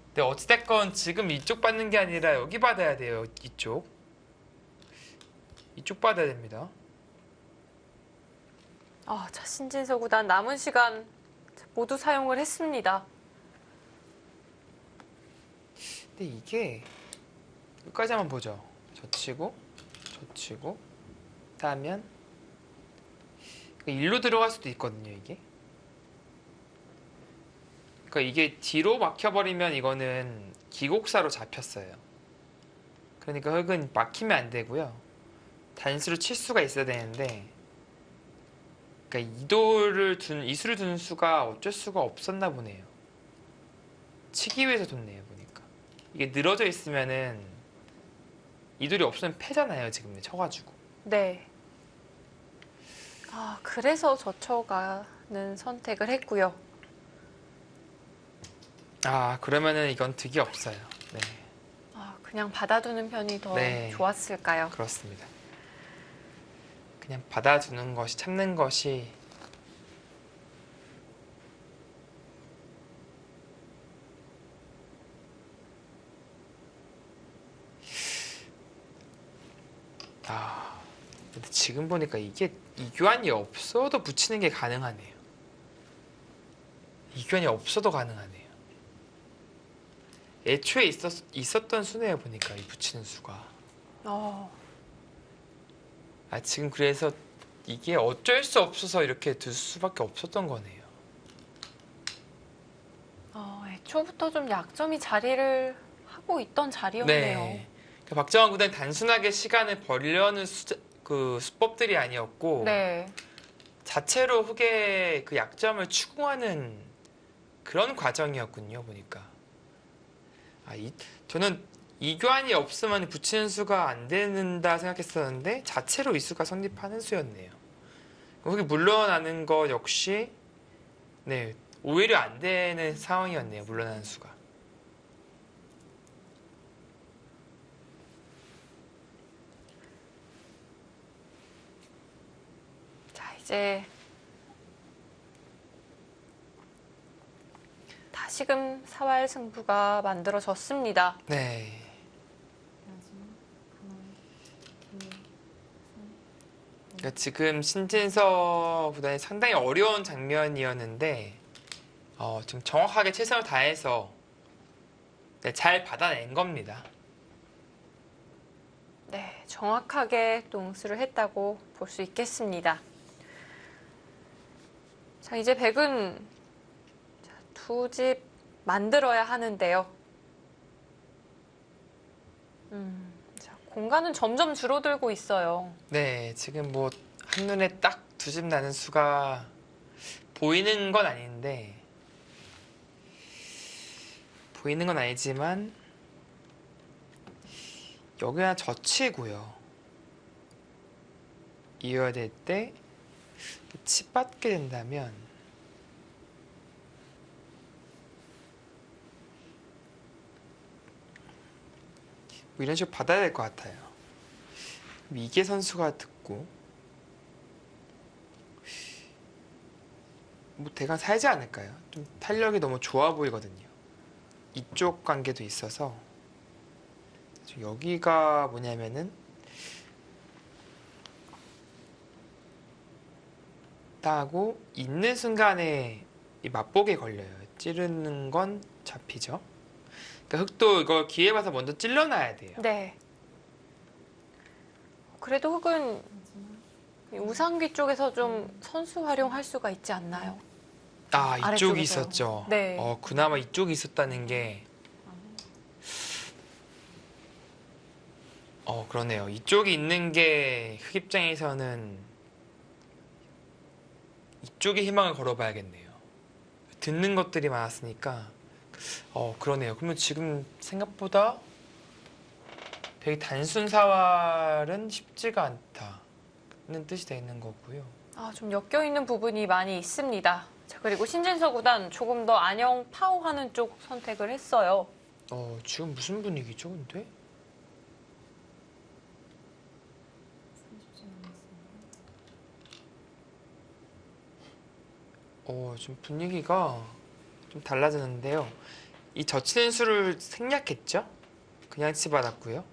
근데 어찌됐건 지금 이쪽 받는 게 아니라 여기 받아야 돼요, 이쪽. 이쪽 받아야 됩니다. 자, 신진서 구단 남은 시간 모두 사용을 했습니다. 근데 이게 끝까지 한번 보죠. 젖히고 따면 일로 들어갈 수도 있거든요, 이게. 그러니까 이게 뒤로 막혀버리면 이거는 기곡사로 잡혔어요. 그러니까 흙은 막히면 안 되고요. 단수로 칠 수가 있어야 되는데, 그러니까 이 수를 두는 수가 어쩔 수가 없었나 보네요. 치기 위해서 뒀네요, 보니까. 이게 늘어져 있으면은 이 돌이 없으면 패잖아요, 지금 쳐가지고. 네. 그래서 젖혀가는 선택을 했고요. 그러면은 이건 득이 없어요. 네, 그냥 받아두는 편이 더 네. 좋았을까요? 그렇습니다. 그냥 받아주는 것이, 참는 것이 근데 지금 보니까 이게 이교환이 없어도 붙이는 게 가능하네요. 이교환이 없어도 가능하네요. 애초에 있었던 수네요, 보니까 이 붙이는 수가. 지금 그래서 이게 어쩔 수 없어서 이렇게 둘 수밖에 없었던 거네요. 애초부터 좀 약점이 자리를 하고 있던 자리였네요. 네. 그러니까 박정환 구단이 단순하게 시간을 벌려는 수법들이 아니었고, 네. 자체로 흙의 그 약점을 추궁하는 그런 과정이었군요, 보니까. 저는 이교환이 없으면 붙이는 수가 안 된다 생각했었는데 자체로 이 수가 성립하는 수였네요. 여기 물러나는 거 역시 네, 오히려 안 되는 상황이었네요. 물러나는 수가. 자, 이제 다시금 사활 승부가 만들어졌습니다. 네. 마지막 하나, 둘, 셋, 그러니까 지금 신진서 구단이 상당히 어려운 장면이었는데 좀 정확하게 최선을 다해서 네, 잘 받아낸 겁니다. 네, 정확하게 또 응수를 했다고 볼 수 있겠습니다. 자, 이제 백은 두 집 만들어야 하는데요. 자, 공간은 점점 줄어들고 있어요. 네, 지금 뭐 한눈에 딱 두 집 나는 수가 보이는 건 아닌데 보이는 건 아니지만 여기가 젖히고요. 이어야 될 때 칩받게 된다면 뭐 이런 식으로 받아야 될 것 같아요. 이계 선수가 듣고 뭐 대강 살지 않을까요? 좀 탄력이 너무 좋아 보이거든요. 이쪽 관계도 있어서 여기가 뭐냐면은 따고 있는 순간에 이 맛보기에 걸려요. 찌르는 건 잡히죠. 그러니까 흙도 이거 기회 봐서 먼저 찔러놔야 돼요. 네. 그래도 흙은 이 우상귀 쪽에서 좀 선수 활용할 수가 있지 않나요? 아, 이쪽이 아래쪽에서요. 있었죠. 네. 그나마 이쪽이 있었다는 게 그러네요. 이쪽이 있는 게 흙 입장에서는 이쪽에 희망을 걸어봐야겠네요. 듣는 것들이 많았으니까 그러네요. 그러면 지금 생각보다 되게 단순 사활은 쉽지가 않다는 뜻이 되는 거고요. 아, 좀 엮여 있는 부분이 많이 있습니다. 자, 그리고 신진서 구단 조금 더 안녕 파워하는 쪽 선택을 했어요. 지금 무슨 분위기죠, 근데? 30초 남았습니다. 지금 분위기가 좀 달라졌는데요. 이 젖히는 수를 생략했죠? 그냥 치받았고요.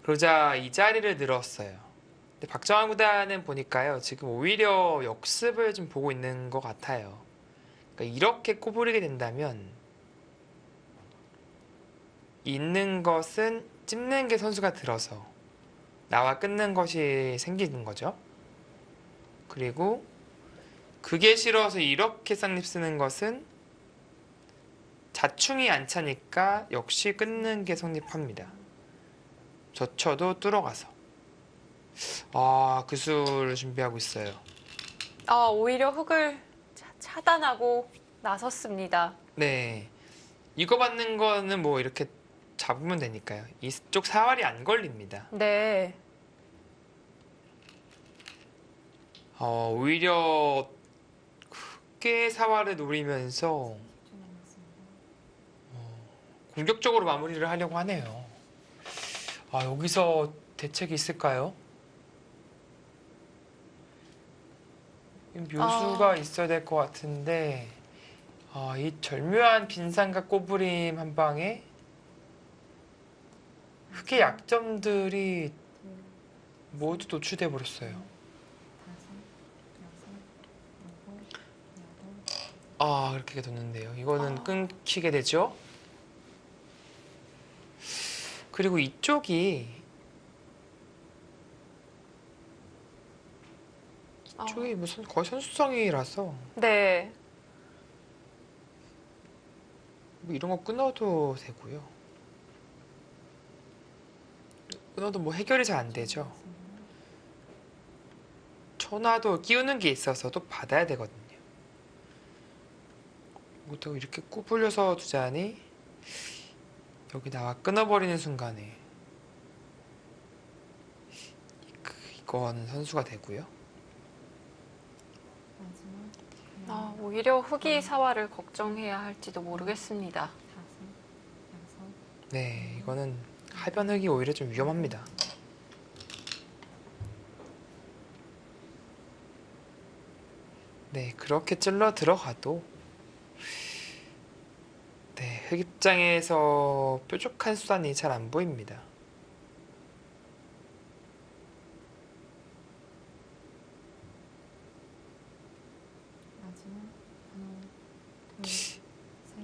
그러자 이 자리를 늘었어요. 근데 박정환 구단은 보니까요, 지금 오히려 역습을 좀 보고 있는 것 같아요. 그러니까 이렇게 꼬부리게 된다면 있는 것은 찝는 게 선수가 들어서 나와 끊는 것이 생기는 거죠. 그리고 그게 싫어서 이렇게 쌍립 쓰는 것은 자충이 안 차니까 역시 끊는 게 성립합니다. 젖혀도 뚫어가서. 그 수를 준비하고 있어요. 오히려 흙을 차단하고 나섰습니다. 네. 이거 받는 거는 뭐 이렇게 잡으면 되니까요. 이쪽 사활이 안 걸립니다. 네. 오히려 크게 사활을 노리면서 10초 남았습니다. 공격적으로 마무리를 하려고 하네요. 여기서 대책이 있을까요? 묘수가 있어야 될 것 같은데 이 절묘한 빈상과 꼬부림 한 방에 흙의 약점들이 둘, 모두 노출돼 버렸어요. 5, 6, 7, 8. 그렇게 됐는데요. 이거는 끊기게 되죠. 그리고 이쪽이 무슨 거의 선수성이라서 네. 뭐 이런 거 끊어도 되고요. 끊어도 뭐 해결이 잘 안 되죠. 천화도 끼우는 게 있어서 또 받아야 되거든요. 이것도 이렇게 꼬불려서 두자니 여기 나와 끊어버리는 순간에 이건 선수가 되고요. 마지막 아, 오히려 흑이 사활을 걱정해야 할지도 모르겠습니다. 5, 6, 네, 이거는 하변 흑이 오히려 좀 위험합니다. 네, 그렇게 찔러 들어가도 네, 흑 입장에서 뾰족한 수단이 잘 안 보입니다. 마지막 하나, 둘, 셋,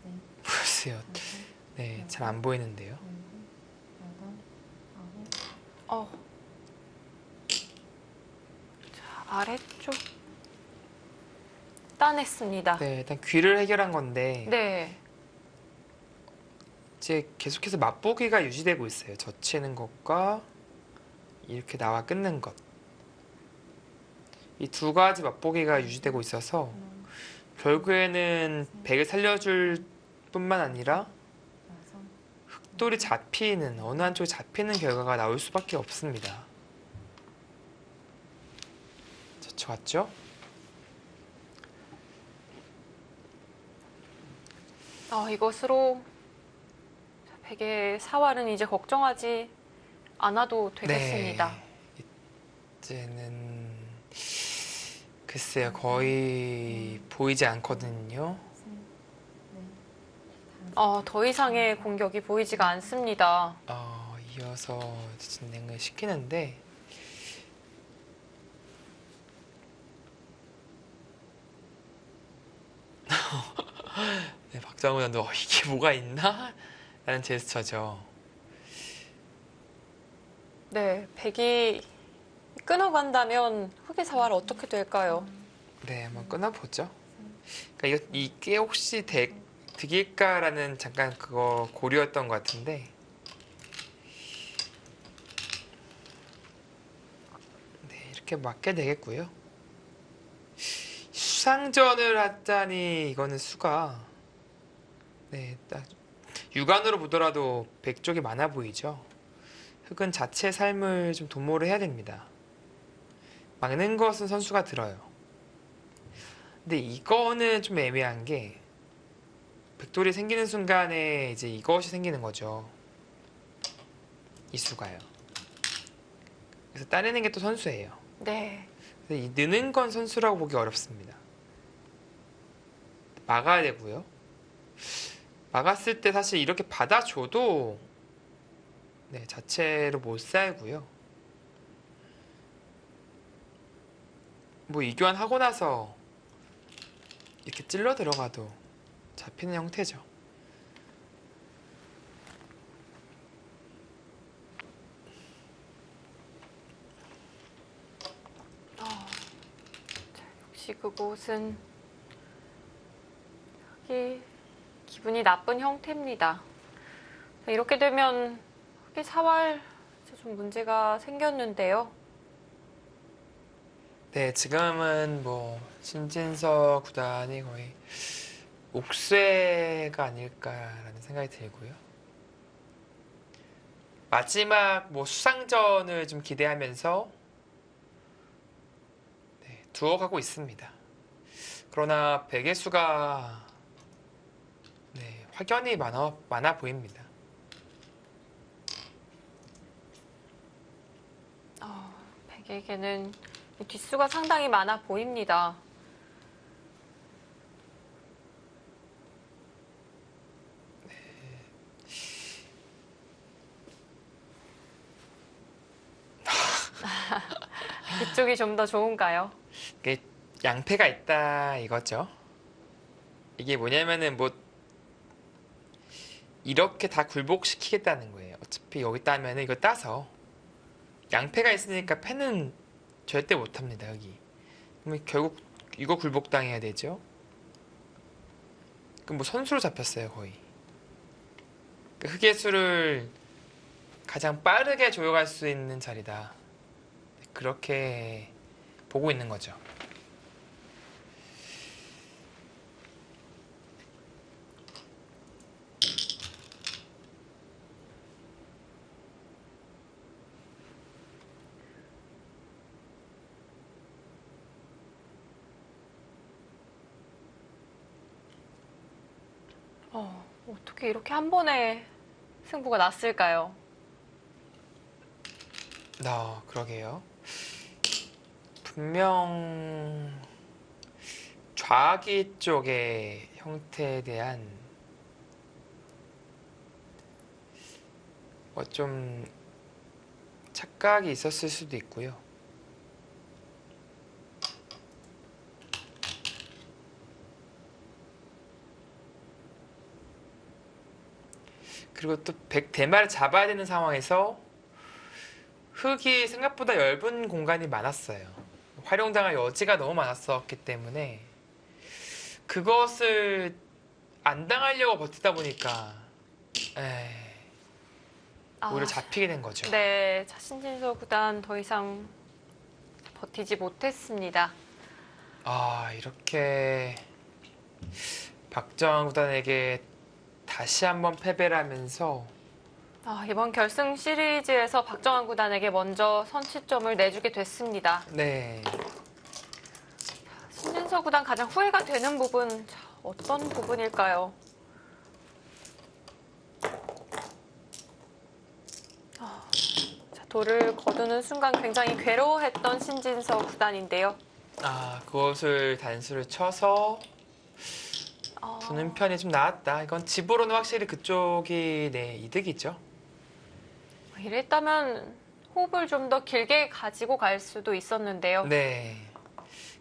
넷, 보세요. 다섯, 네, 잘 안 보이는데요. 일곱, 여덟, 아홉, 어. 자, 아래쪽 따냈습니다. 네, 일단 귀를 해결한 건데 네. 이제 계속해서 맛보기가 유지되고 있어요. 젖히는 것과 이렇게 나와 끊는 것. 이 두 가지 맛보기가 유지되고 있어서 하나, 결국에는 백을 살려줄 뿐만 아니라 여섯, 흑돌이 잡히는 어느 한쪽이 잡히는 결과가 나올 수밖에 없습니다. 젖혀왔죠? 이것으로 백의 사활은 이제 걱정하지 않아도 되겠습니다. 네, 이제는 글쎄요, 거의 보이지 않거든요. 셋, 넷, 다섯, 더 이상의 공격이 보이지가 않습니다. 이어서 진행을 시키는데 네, 박정우 선수 이게 뭐가 있나? 라는 제스처죠. 네, 백이 끊어간다면 흑의 사활 어떻게 될까요? 네, 한번 끊어보죠. 그러니까 이게 혹시 득일까라는 잠깐 그거 고려였던 것 같은데 네, 이렇게 맞게 되겠고요. 수상전을 하자니 이거는 수가 네, 딱 육안으로 보더라도 백쪽이 많아 보이죠. 흑은 자체 삶을 좀 도모를 해야 됩니다. 막는 것은 선수가 들어요. 근데 이거는 좀 애매한 게 백돌이 생기는 순간에 이제 이것이 생기는 거죠. 이 수가요. 그래서 따내는 게 또 선수예요. 네. 그래서 이 느는 건 선수라고 보기 어렵습니다. 막아야 되고요. 막았을 때 사실 이렇게 받아줘도 네, 자체로 못 살고요. 뭐 이교환하고 나서 이렇게 찔러 들어가도 잡히는 형태죠. 역시 그곳은 흑이 기분이 나쁜 형태입니다. 자, 이렇게 되면 흑의 사활 좀 문제가 생겼는데요. 네, 지금은 뭐 신진서 구단이 거의 옥쇄가 아닐까라는 생각이 들고요. 마지막 뭐 수상전을 좀 기대하면서 네, 두어가고 있습니다. 그러나 백의 수가 네, 확연히 많아 보입니다. 백에게는 이 뒷수가 상당히 많아 보입니다. 이쪽이 좀 더 좋은가요? 이게 양패가 있다 이거죠. 이게 뭐냐면은 뭐 이렇게 다 굴복시키겠다는 거예요. 어차피 여기 따면은 이거 따서 양패가 있으니까 패는 절대 못합니다. 여기. 그럼 결국 이거 굴복당해야 되죠. 그럼 뭐 선수로 잡혔어요 거의. 그 흑의 수를 가장 빠르게 조여갈 수 있는 자리다. 그렇게 보고 있는 거죠. 어떻게 이렇게 한 번에 승부가 났을까요? 그러게요. 분명 좌기 쪽의 형태에 대한 좀 착각이 있었을 수도 있고요. 그리고 또 대마를 잡아야 되는 상황에서 흙이 생각보다 얇은 공간이 많았어요. 활용당할 여지가 너무 많았었기 때문에 그것을 안 당하려고 버티다 보니까 오히려 잡히게 된 거죠. 네, 자, 신진서 구단 더 이상 버티지 못했습니다. 이렇게 박정환 구단에게 다시 한번 패배를 하면서 이번 결승 시리즈에서 박정환 구단에게 먼저 선취점을 내주게 됐습니다. 네. 신진서 구단 가장 후회가 되는 부분 어떤 부분일까요? 돌을 거두는 순간 굉장히 괴로워했던 신진서 구단인데요. 그것을 단수를 쳐서 두는 편이 좀 나았다. 이건 집으로는 확실히 그쪽이 이득이죠. 이랬다면 호흡을 좀 더 길게 가지고 갈 수도 있었는데요. 네.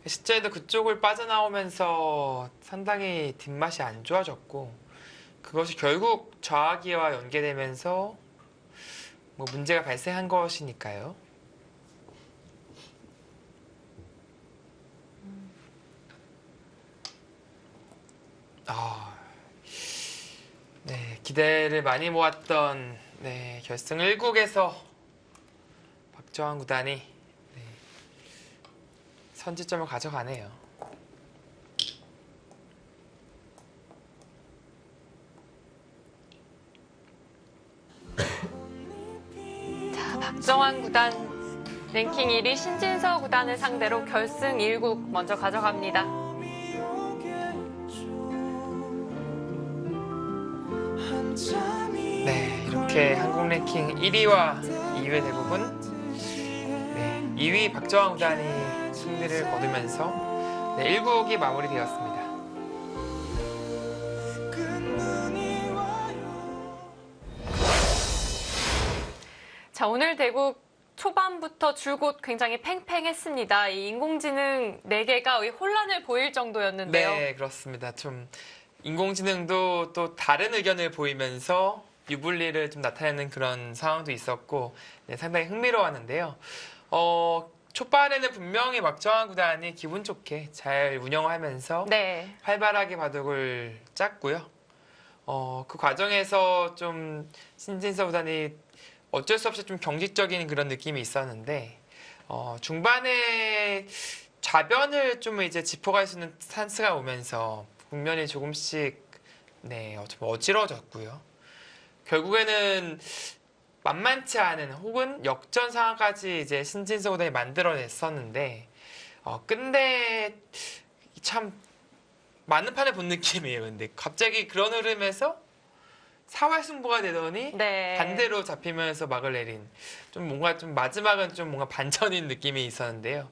실제로 그쪽을 빠져나오면서 상당히 뒷맛이 안 좋아졌고 그것이 결국 좌기와 연계되면서 문제가 발생한 것이니까요. 네, 기대를 많이 모았던 결승 1국에서 박정환 구단이 선취점을 가져가네요. 자, 박정환 구단 랭킹 1위 신진서 구단을 상대로 결승 1국 먼저 가져갑니다. 네, 이렇게 한국 랭킹 1위와 2위 대부분 2위 박정환 구단이 승리를 거두면서 1국이 마무리되었습니다. 자, 오늘 대국 초반부터 줄곧 굉장히 팽팽했습니다. 이 인공지능 4개가 혼란을 보일 정도였는데요. 네, 그렇습니다. 좀 인공지능도 또 다른 의견을 보이면서 유불리를 좀 나타내는 그런 상황도 있었고 상당히 흥미로웠는데요. 초반에는 분명히 박정환 구단이 기분 좋게 잘 운영하면서 활발하게 바둑을 짰고요. 그 과정에서 좀 신진서 구단이 어쩔 수 없이 좀 경직적인 그런 느낌이 있었는데 중반에 좌변을 좀 이제 짚어갈 수 있는 찬스가 오면서 국면이 조금씩 좀 어지러워졌고요. 결국에는 만만치 않은 혹은 역전 상황까지 이제 신진서 구단이 만들어냈었는데 근데 참 많은 판을 본 느낌이에요. 근데 갑자기 그런 흐름에서 사활 승부가 되더니 반대로 잡히면서 막을 내린 좀 뭔가 좀 마지막은 좀 뭔가 반전인 느낌이 있었는데요.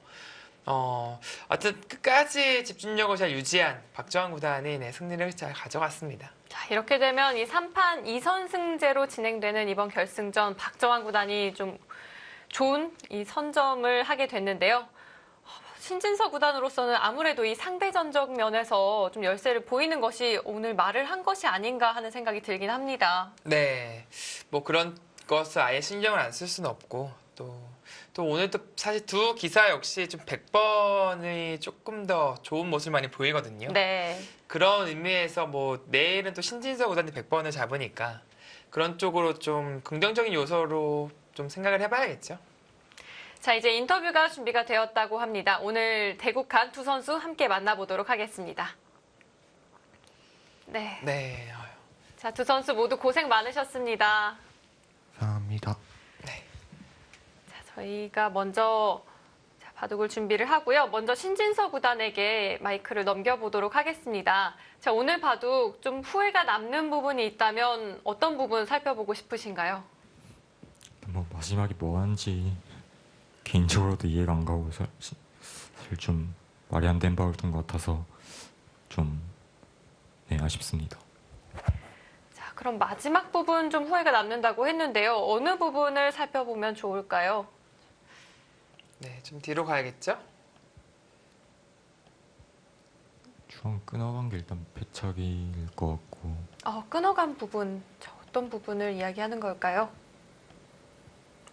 하여튼 끝까지 집중력을 잘 유지한 박정환 구단이 승리를 잘 가져갔습니다. 자, 이렇게 되면 이 3판 2선승제로 진행되는 이번 결승전 박정환 구단이 좀 좋은 이 선점을 하게 됐는데요. 신진서 구단으로서는 아무래도 이 상대전적 면에서 좀 열세를 보이는 것이 오늘 말을 한 것이 아닌가 하는 생각이 들긴 합니다. 네, 그런 것을 아예 신경을 안 쓸 수는 없고 또 오늘도 사실 두 기사 역시 좀 100번이 조금 더 좋은 모습을 많이 보이거든요. 네. 그런 의미에서 내일은 또 신진서 구단이 100번을 잡으니까 그런 쪽으로 좀 긍정적인 요소로 좀 생각을 해봐야겠죠. 자, 이제 인터뷰가 준비가 되었다고 합니다. 오늘 대국한 두 선수 함께 만나보도록 하겠습니다. 네. 자, 두 선수 모두 고생 많으셨습니다. 감사합니다. 자, 저희가 먼저 바둑을 준비를 하고요. 먼저 신진서 구단에게 마이크를 넘겨보도록 하겠습니다. 자, 오늘 바둑 좀 후회가 남는 부분이 있다면 어떤 부분 살펴보고 싶으신가요? 뭐 마지막에 뭐 하는지 개인적으로도 이해가 안 가고 사실 좀 말이 안 된 바였던 것 같아서 좀 아쉽습니다. 자, 그럼 마지막 부분 좀 후회가 남는다고 했는데요. 어느 부분을 살펴보면 좋을까요? 네, 좀 뒤로 가야겠죠? 중앙 끊어간 게 일단 패착일 것 같고 끊어간 부분, 자, 어떤 부분을 이야기하는 걸까요?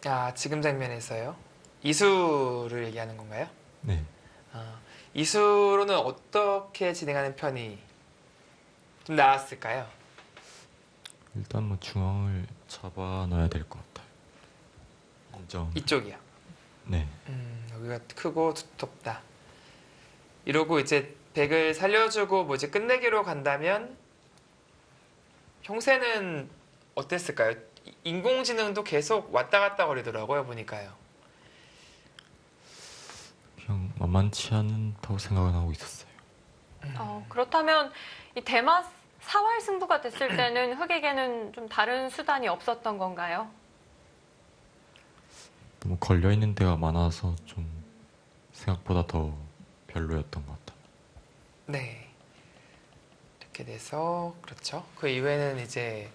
아, 지금 장면에서요. 이수를 얘기하는 건가요? 네. 이수로는 어떻게 진행하는 편이 좀 나았을까요? 일단 뭐 중앙을 잡아 놔야 될 것 같아요. 인정. 이쪽이요. 네. 여기가 크고 두텁다. 이러고 이제 백을 살려주고 뭐 이제 끝내기로 간다면 형세는 어땠을까요? 인공지능도 계속 왔다 갔다 거리더라고요, 보니까요. 그냥 만만치 않다고 생각은 하고 있었어요. 그렇다면 이 대마 사활 승부가 됐을 때는 흑에게는 좀 다른 수단이 없었던 건가요? 너무 걸려 있는 데가 많아서 좀 생각보다 더 별로였던 것 같아요. 네. 이렇게 돼서 그렇죠. 그 이후에는 이제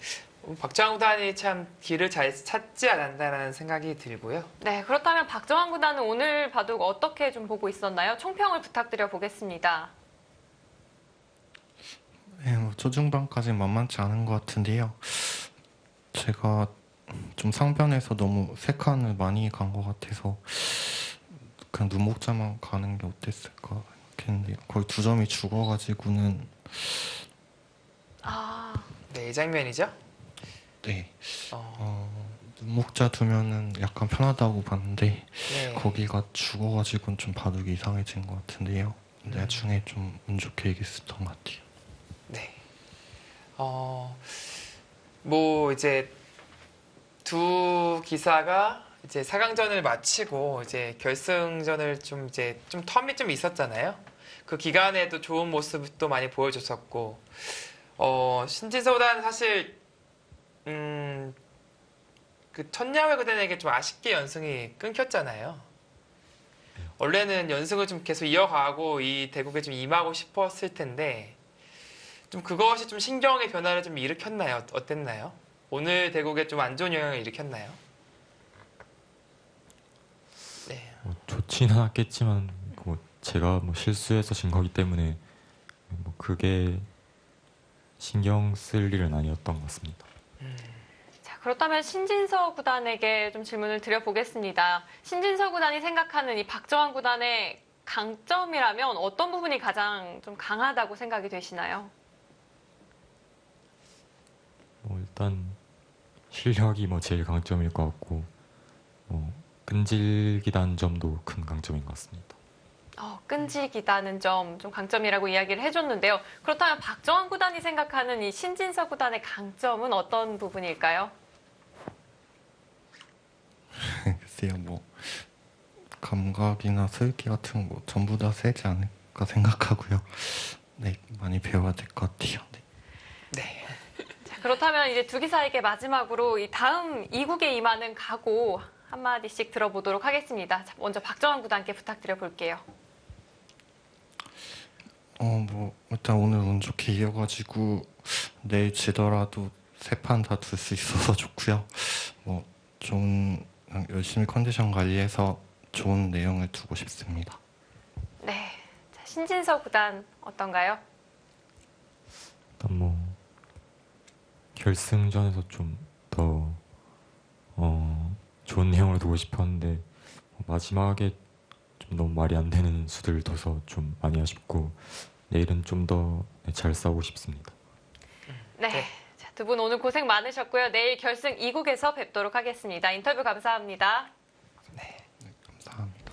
박정환 구단이 참 길을 잘 찾지 않았다라는 생각이 들고요. 네, 그렇다면 박정환 구단은 오늘 바둑 어떻게 좀 보고 있었나요? 총평을 부탁드려 보겠습니다. 네, 뭐 초중반까지 만만치 않은 것 같은데요. 제가 좀 상변에서 너무 세 칸을 많이 간 것 같아서 그냥 눈목자만 가는 게 어땠을까 했는데 거의 2점이 죽어가지고는 네, 이 장면이죠. 네, 어, 눈목자 두면은 약간 편하다고 봤는데 네. 거기가 죽어가지고는 좀 바둑이 이상해진 것 같은데요. 나중에 좀 운 좋게 이겼었던 것 같아요. 네. 뭐 이제 두 기사가 이제 4강전을 마치고 이제 결승전을 좀 이제 좀 텀이 좀 있었잖아요. 그 기간에도 좋은 모습도 많이 보여줬었고, 신진서보다는 사실 그 천야회 구단에게 좀 아쉽게 연승이 끊겼잖아요. 원래는 연승을 좀 계속 이어가고 이 대국에 좀 임하고 싶었을 텐데 좀 그것이 좀 신경의 변화를 좀 일으켰나요? 어땠나요? 오늘 대국에 좀 안 좋은 영향을 일으켰나요? 네. 뭐 좋진 않았겠지만 뭐 제가 뭐 실수해서 진 거기 때문에 뭐 그게 신경 쓸 일은 아니었던 것 같습니다. 자, 그렇다면 신진서 구단에게 좀 질문을 드려보겠습니다. 신진서 구단이 생각하는 이 박정환 구단의 강점이라면 어떤 부분이 가장 좀 강하다고 생각이 되시나요? 뭐 일단 실력이 뭐 제일 강점일 것 같고 뭐 끈질기다는 점도 큰 강점인 것 같습니다. 끈질기다는 점 좀 강점이라고 이야기를 해줬는데요. 그렇다면 박정환 구단이 생각하는 이 신진서 구단의 강점은 어떤 부분일까요? 글쎄요, 뭐 감각이나 슬기 같은 거 전부 다 세지 않을까 생각하고요. 네, 많이 배워야 될 것 같아요. 네. 네. 자, 그렇다면 이제 두 기사에게 마지막으로 이 다음 2국에 임하는 각오 한마디씩 들어보도록 하겠습니다. 자, 먼저 박정환 구단께 부탁드려 볼게요. 뭐 일단 오늘 운 좋게 이어가지고 내일 지더라도 세 판 다 둘 수 있어서 좋고요. 뭐 좋은 열심히 컨디션 관리해서 좋은 내용을 두고 싶습니다. 네, 자, 신진서 구단 어떤가요? 일단 뭐 결승전에서 좀 더 좋은 내용을 두고 싶었는데 마지막에 좀 너무 말이 안 되는 수들을 둬서 좀 많이 아쉽고 내일은 좀 더 잘 싸우고 싶습니다. 네. 네. 자, 두 분 오늘 고생 많으셨고요. 내일 결승 2국에서 뵙도록 하겠습니다. 인터뷰 감사합니다. 감사합니다.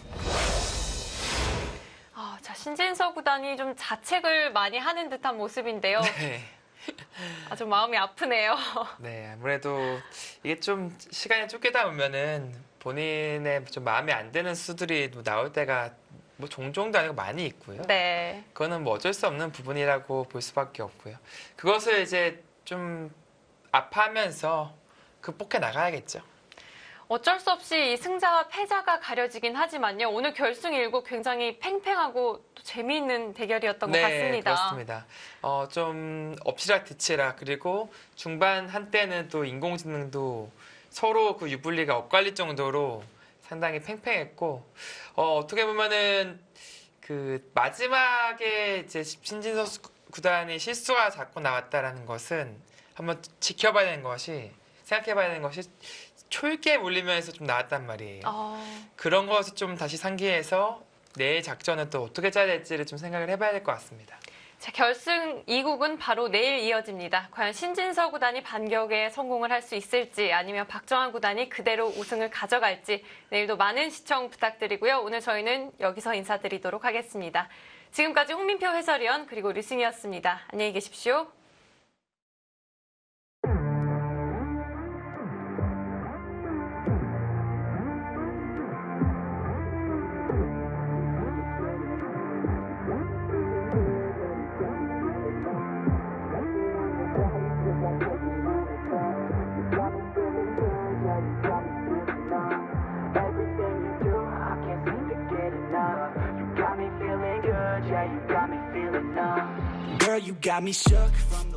자, 신진서 구단이 좀 자책을 많이 하는 듯한 모습인데요. 네. 좀 마음이 아프네요. 네, 아무래도 이게 좀 시간이 쫓기다 보면은 본인의 좀 마음에 안 드는 수들이 뭐 나올 때가 뭐 종종도 아니고 많이 있고요. 네. 그거는 뭐 어쩔 수 없는 부분이라고 볼 수밖에 없고요. 그것을 이제 좀 아파하면서 극복해 나가야겠죠. 어쩔 수 없이 이 승자와 패자가 가려지긴 하지만요. 오늘 결승 1국 굉장히 팽팽하고 또 재미있는 대결이었던 것 같습니다. 그렇습니다. 좀 엎치락뒤치락 그리고 중반 한때는 또 인공지능도 서로 그 유불리가 엇갈릴 정도로 상당히 팽팽했고 어떻게 보면은 그 마지막에 이제 신진서 구단이 실수가 자꾸 나왔다라는 것은 한번 지켜봐야 되는 것이 생각해봐야 되는 것이 초읽기에 몰리면서 좀 나왔단 말이에요. 그런 것을 좀 다시 상기해서 내일 작전은 또 어떻게 짜야 될지를 좀 생각을 해봐야 될 것 같습니다. 자, 결승 2국은 바로 내일 이어집니다. 과연 신진서 구단이 반격에 성공을 할 수 있을지 아니면 박정환 구단이 그대로 우승을 가져갈지 내일도 많은 시청 부탁드리고요. 오늘 저희는 여기서 인사드리도록 하겠습니다. 지금까지 홍민표 해설위원 그리고 류승이었습니다. 안녕히 계십시오. Girl, you got me shook from